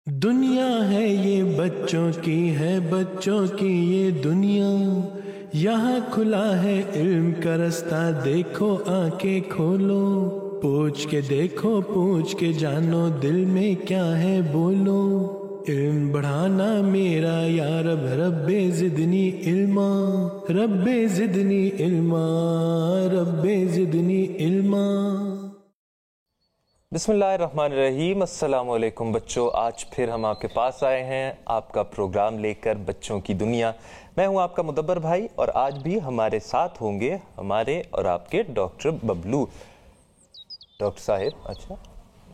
دنیا ہے یہ بچوں کی ہے بچوں کی یہ دنیا، یہاں کھلا ہے علم کا رستہ، دیکھو آنکھیں کھولو، پوچھ کے دیکھو پوچھ کے جانو، دل میں کیا ہے بولو، علم بڑھانا میرا یا رب، رب زدنی علما، رب زدنی علما، رب زدنی علما۔ بسم اللہ الرحمن الرحیم۔ السلام علیکم بچوں، آج پھر ہم آپ کے پاس آئے ہیں آپ کا پروگرام لے کر، بچوں کی دنیا۔ میں ہوں آپ کا مدبر بھائی، اور آج بھی ہمارے ساتھ ہوں گے ہمارے اور آپ کے ڈاکٹر ببلو۔ ڈاکٹر صاحب، اچھا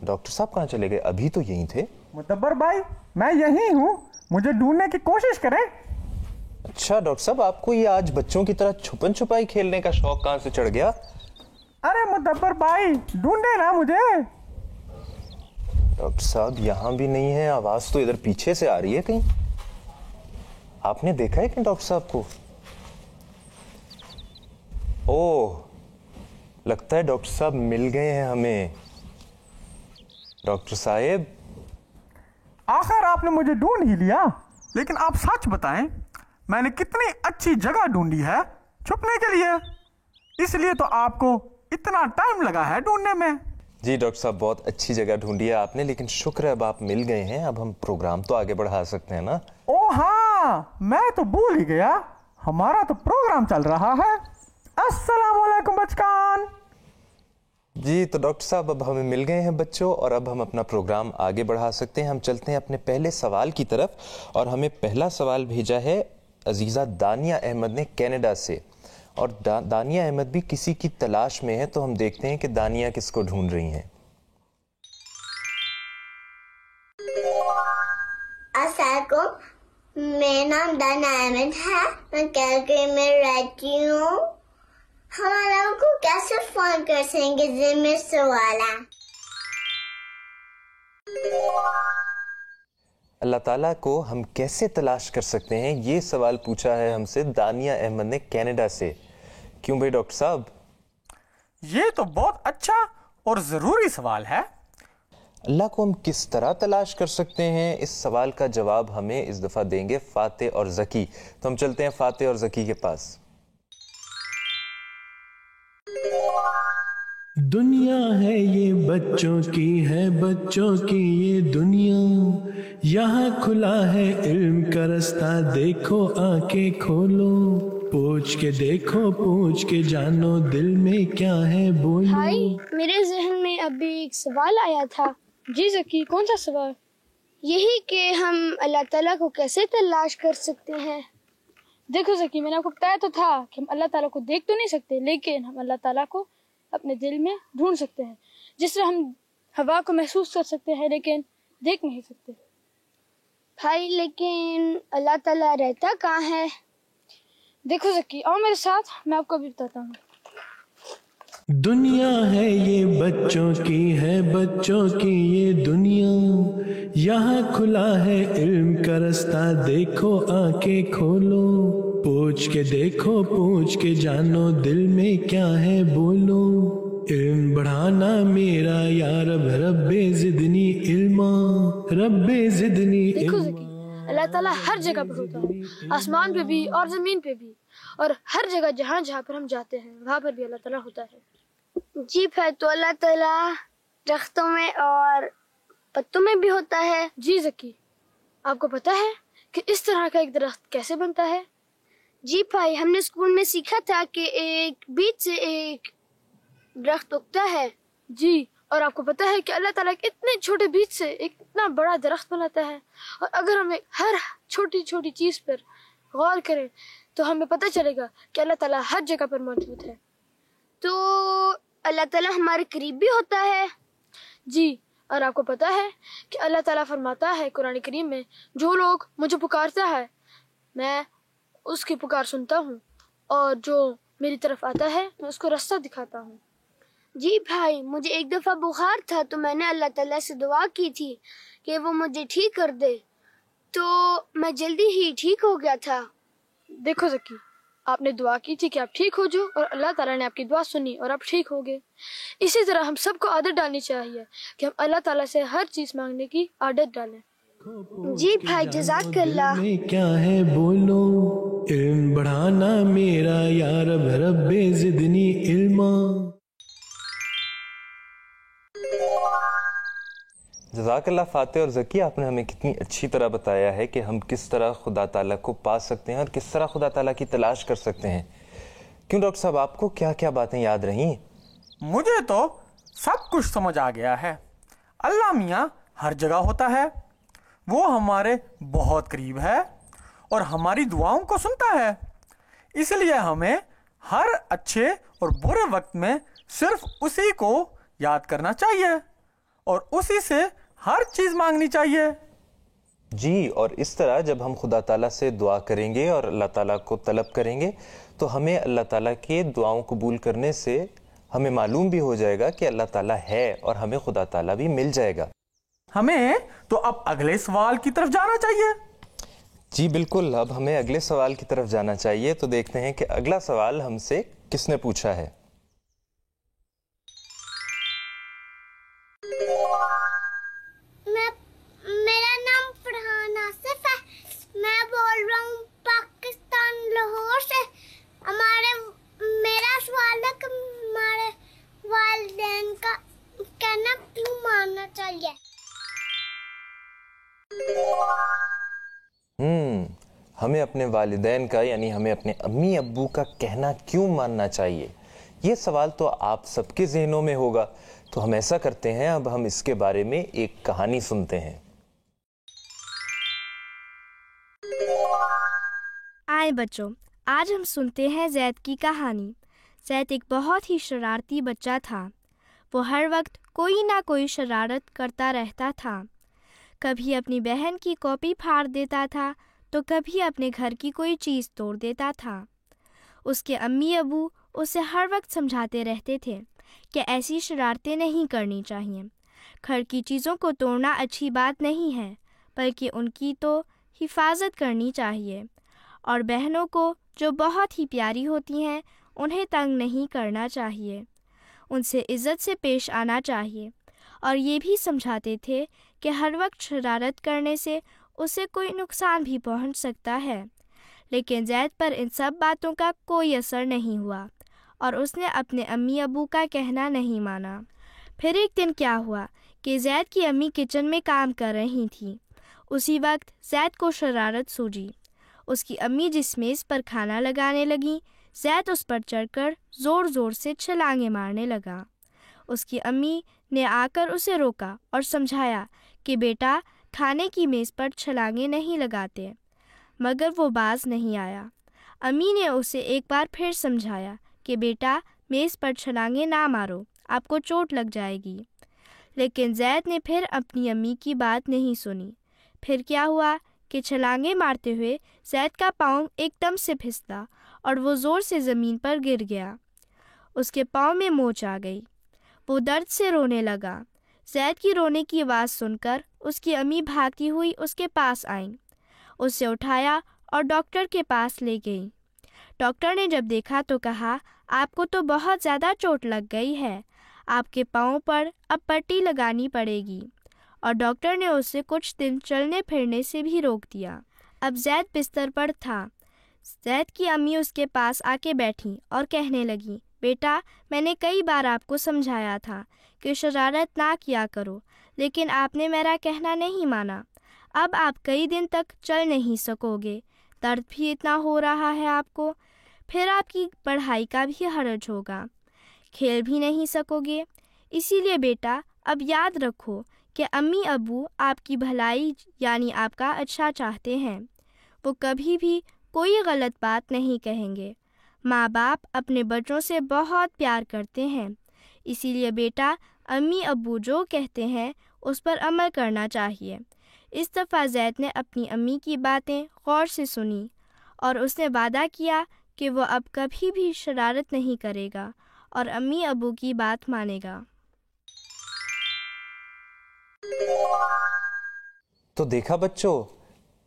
ڈاکٹر صاحب کہاں چلے گئے؟ ابھی تو یہیں تھے۔ مدبر بھائی میں یہی ہوں، مجھے ڈھونڈنے کی کوشش کریں۔ اچھا ڈاکٹر صاحب، آپ کو یہ آج بچوں کی طرح چھپن چھپائی کھیلنے کا شوق کہاں سے چڑھ گیا؟ ارے مدبر بھائی ڈھونڈے نا مجھے۔ ڈاکٹر صاحب یہاں بھی نہیں ہے، آواز تو ادھر پیچھے سے آ رہی ہے کہیں۔ آپ نے دیکھا ہے کہ ڈاکٹر صاحب کو؟ اوہ، لگتا ہے ڈاکٹر صاحب مل گئے ہیں ہمیں۔ ڈاکٹر صاحب، آخر آپ نے مجھے ڈھونڈ ہی لیا، لیکن آپ سچ بتائیں میں نے کتنی اچھی جگہ ڈھونڈی ہے چھپنے کے لیے، اس لیے تو آپ کو اتنا ٹائم لگا ہے ڈھونڈنے میں۔ جی ڈاکٹر صاحب بہت اچھی جگہ ڈھونڈی ہے آپ نے، لیکن شکر ہے اب آپ مل گئے ہیں، اب ہم پروگرام تو آگے بڑھا سکتے ہیں نا۔ او ہاں، میں تو بھول ہی گیا، ہمارا تو پروگرام چل رہا ہے۔ السلام علیکم بچکان۔ جی تو ڈاکٹر صاحب اب ہمیں مل گئے ہیں بچوں، اور اب ہم اپنا پروگرام آگے بڑھا سکتے ہیں۔ ہم چلتے ہیں اپنے پہلے سوال کی طرف، اور ہمیں پہلا سوال بھیجا ہے عزیزہ دانیہ احمد نے کینیڈا سے، اور دانیہ احمد بھی کسی کی تلاش میں ہے، تو ہم دیکھتے ہیں کہ دانیہ کس کو ڈھونڈ رہی ہیں۔ السلام علیکم، میرا نام دانیہ احمد ہے، میں کیلگری میں رہتی ہوں۔ ہم لوگوں کو کیسے فون کر سکیں گے؟ ذمہ سوال ہے۔ اللہ تعالیٰ کو ہم کیسے تلاش کر سکتے ہیں، یہ سوال پوچھا ہے ہم سے دانیہ احمد نے کینیڈا سے۔ کیوں بھائی ڈاکٹر صاحب؟ یہ تو بہت اچھا اور ضروری سوال ہے۔ اللہ کو ہم کس طرح تلاش کر سکتے ہیں، اس سوال کا جواب ہمیں اس دفعہ دیں گے فاتح اور ذکی۔ تو ہم چلتے ہیں فاتح اور ذکی کے پاس۔ دنیا ہے یہ بچوں کی ہے بچوں کی یہ دنیا، یہاں کھلا ہے علم کا رستہ، دیکھو آنکھیں کھولو، پوچھ کے دیکھو پوچھ کے جانو، دل میں کیا ہے بولو۔ بھائی میرے ذہن میں ابھی ایک سوال آیا تھا۔ جی ذکی، کون سا سوال؟ یہی کہ ہم اللہ تعالیٰ کو کیسے تلاش کر سکتے ہیں۔ دیکھو ذکی، میں نے آپ کو بتایا تو تھا کہ ہم اللہ تعالیٰ کو دیکھ تو نہیں سکتے، لیکن ہم اللہ تعالیٰ کو اپنے دل میں ڈھونڈ سکتے ہیں، جس طرح ہم ہوا کو محسوس کر سکتے ہیں لیکن دیکھ نہیں سکتے۔ بھائی لیکن اللہ تعالیٰ رہتا کہاں ہے؟ دیکھو ذکی، آؤ میرے ساتھ، میں آپ کو بھی بتاتا ہوں۔ دنیا ہے یہ بچوں کی ہے بچوں کی یہ دنیا، یہاں کھلا ہے علم کا رستہ، دیکھو آنکھیں کھولو، پوچھ کے دیکھو پوچھ کے جانو، دل میں کیا ہے بولو، علم بڑھانا میرا یا رب، رب زدنی علما، رب زدنی دیکھو علما۔ ذکی، اللہ تعالیٰ ہر جگہ پر ہوتا ہے، آسمان پہ بھی اور زمین پہ بھی، اور ہر جگہ جہاں جہاں پر ہم جاتے ہیں وہاں پر بھی اللہ تعالیٰ ہوتا ہے۔ جی بھائی، تو اللہ تعالیٰ درختوں میں اور پتوں میں بھی ہوتا ہے؟ جی ذکی، آپ کو پتہ ہے کہ اس طرح کا ایک درخت کیسے بنتا ہے؟ جی بھائی، ہم نے اسکول میں سیکھا تھا کہ ایک بیج سے ایک درخت اگتا ہے۔ جی، اور آپ کو پتہ ہے کہ اللہ تعالیٰ ایک اتنے چھوٹے بیج سے ایک اتنا بڑا درخت بناتا ہے، اور اگر ہمیں ہر چھوٹی چھوٹی چیز پر غور کریں تو ہمیں پتہ چلے گا کہ اللہ تعالیٰ ہر جگہ پر موجود ہے۔ تو اللہ تعالیٰ ہمارے قریب بھی ہوتا ہے؟ جی، اور آپ کو پتہ ہے کہ اللہ تعالیٰ فرماتا ہے قرآن کریم میں، جو لوگ مجھے پکارتا ہے میں اس کی پکار سنتا ہوں، اور جو میری طرف آتا ہے میں اس کو راستہ دکھاتا ہوں۔ جی بھائی، مجھے ایک دفعہ بخار تھا تو میں نے اللہ تعالیٰ سے دعا کی تھی کہ وہ مجھے ٹھیک کر دے، تو میں جلدی ہی ٹھیک ہو گیا تھا۔ دیکھو ذکی، آپ نے دعا کی تھی کہ آپ ٹھیک ہو جاؤ، اور اللہ تعالیٰ نے آپ کی دعا سنی اور آپ ٹھیک ہو گئے۔ اسی طرح ہم سب کو عادت ڈالنی چاہیے کہ ہم اللہ تعالیٰ سے ہر چیز مانگنے کی عادت ڈالیں۔ جی بھائی جزاک اللہ. میں کیا ہے بولو علم بڑھانا میرا یا رب رب زدنی علما. جزاک اللہ فاتح اور ذکی، آپ نے ہمیں کتنی اچھی طرح بتایا ہے کہ ہم کس طرح خدا تعالیٰ کو پا سکتے ہیں اور کس طرح خدا تعالیٰ کی تلاش کر سکتے ہیں. کیوں ڈاکٹر صاحب، آپ کو کیا کیا باتیں یاد رہیں؟ مجھے تو سب کچھ سمجھ آ گیا ہے. اللہ میاں ہر جگہ ہوتا ہے، وہ ہمارے بہت قریب ہے اور ہماری دعاؤں کو سنتا ہے. اس لیے ہمیں ہر اچھے اور برے وقت میں صرف اسی کو یاد کرنا چاہیے اور اسی سے ہر چیز مانگنی چاہیے. جی، اور اس طرح جب ہم خدا تعالیٰ سے دعا کریں گے اور اللہ تعالیٰ کو طلب کریں گے تو ہمیں اللہ تعالیٰ کے دعاؤں قبول کرنے سے ہمیں معلوم بھی ہو جائے گا کہ اللہ تعالیٰ ہے اور ہمیں خدا تعالیٰ بھی مل جائے گا. ہمیں تو اب اگلے سوال کی طرف جانا چاہیے. جی بالکل، اب ہمیں اگلے سوال کی طرف جانا چاہیے. تو دیکھتے ہیں کہ اگلا سوال ہم سے کس نے پوچھا ہے. میرا نام فرحان آصف ہے. میں بول رہا ہوں پاکستان لاہور سے. میرا سوال ہے کہ ہمارے والدین کا کہنا کیوں ماننا چاہیے. ہمیں اپنے والدین کا یعنی ہمیں اپنے امی ابو کا کہنا کیوں ماننا چاہیے، یہ سوال تو آپ سب کے ذہنوں میں ہوگا. تو ہم ایسا کرتے ہیں، اب ہم اس کے بارے میں ایک کہانی سنتے ہیں. آئے بچوں، آج ہم سنتے ہیں زید کی کہانی. زید ایک بہت ہی شرارتی بچہ تھا. وہ ہر وقت کوئی نہ کوئی شرارت کرتا رہتا تھا. کبھی اپنی بہن کی کاپی پھاڑ دیتا تھا تو کبھی اپنے گھر کی کوئی چیز توڑ دیتا تھا. اس کے امی ابو اسے ہر وقت سمجھاتے رہتے تھے کہ ایسی شرارتیں نہیں کرنی چاہیے. گھر کی چیزوں کو توڑنا اچھی بات نہیں ہے، بلکہ ان کی تو حفاظت کرنی چاہیے. اور بہنوں کو جو بہت ہی پیاری ہوتی ہیں انہیں تنگ نہیں کرنا چاہیے، ان سے عزت سے پیش آنا چاہیے. اور یہ بھی سمجھاتے تھے کہ ہر وقت شرارت کرنے سے اسے کوئی نقصان بھی پہنچ سکتا ہے. لیکن زید پر ان سب باتوں کا کوئی اثر نہیں ہوا اور اس نے اپنے امی ابو کا کہنا نہیں مانا. پھر ایک دن کیا ہوا کہ زید کی امی کچن میں کام کر رہی تھیں. اسی وقت زید کو شرارت سوجی. اس کی امی جس میز پر کھانا لگانے لگیں، زید اس پر چڑھ کر زور زور سے چھلانگیں مارنے لگا. اس کی امی نے آ کر اسے روکا اور سمجھایا کہ بیٹا کھانے کی میز پر چھلانگیں نہیں لگاتے، مگر وہ باز نہیں آیا. امی نے اسے ایک بار پھر سمجھایا کہ بیٹا میز پر چھلانگیں نہ مارو، آپ کو چوٹ لگ جائے گی. لیکن زید نے پھر اپنی امی کی بات نہیں سنی. پھر کیا ہوا کہ چھلانگیں مارتے ہوئے زید کا پاؤں ایک دم سے پھسلا اور وہ زور سے زمین پر گر گیا. اس کے پاؤں میں موچ آ گئی. وہ درد سے رونے لگا. زید کی رونے کی آواز سن کر اس کی امی بھاگتی ہوئی اس کے پاس آئیں. اسے اٹھایا اور ڈاکٹر کے پاس لے گئیں. ڈاکٹر نے جب دیکھا تو کہا، آپ کو تو بہت زیادہ چوٹ لگ گئی ہے، آپ کے پاؤں پر اب پٹی لگانی پڑے گی. اور ڈاکٹر نے اسے کچھ دن چلنے پھرنے سے بھی روک دیا. اب زید بستر پر تھا. زید کی امی اس کے پاس آ کے بیٹھیں اور کہنے لگیں، بیٹا میں نے کئی بار آپ کو سمجھایا تھا کہ شرارت نہ کیا کرو، لیکن آپ نے میرا کہنا نہیں مانا. اب آپ کئی دن تک چل نہیں سکو گے، درد بھی اتنا ہو رہا ہے آپ کو، پھر آپ کی پڑھائی کا بھی حرج ہوگا، کھیل بھی نہیں سکو گے. اسی لیے بیٹا اب یاد رکھو کہ امی ابو آپ کی بھلائی یعنی آپ کا اچھا چاہتے ہیں. وہ کبھی بھی کوئی غلط بات نہیں کہیں گے. ماں باپ اپنے بچوں سے بہت پیار کرتے ہیں. اسی لیے بیٹا امی ابو جو کہتے ہیں اس پر عمل کرنا چاہیے. اس دفعہ زید نے اپنی امی کی باتیں غور سے سنی اور اس نے وعدہ کیا کہ وہ اب کبھی بھی شرارت نہیں کرے گا اور امی ابو کی بات مانے گا. تو دیکھا بچوں،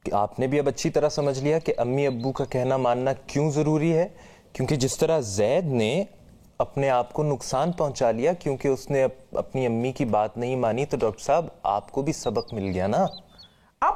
آپ نے بھی اب اچھی طرح سمجھ لیا کہ امی ابو کا کہنا ماننا کیوں ضروری ہے. کیونکہ جس طرح زید نے اپنے آپ کو نقصان پہنچا لیا کیونکہ اس نے اپنی امی کی بات نہیں مانی، تو ڈاکٹر صاحب آپ کو بھی سبق مل گیا نا. اب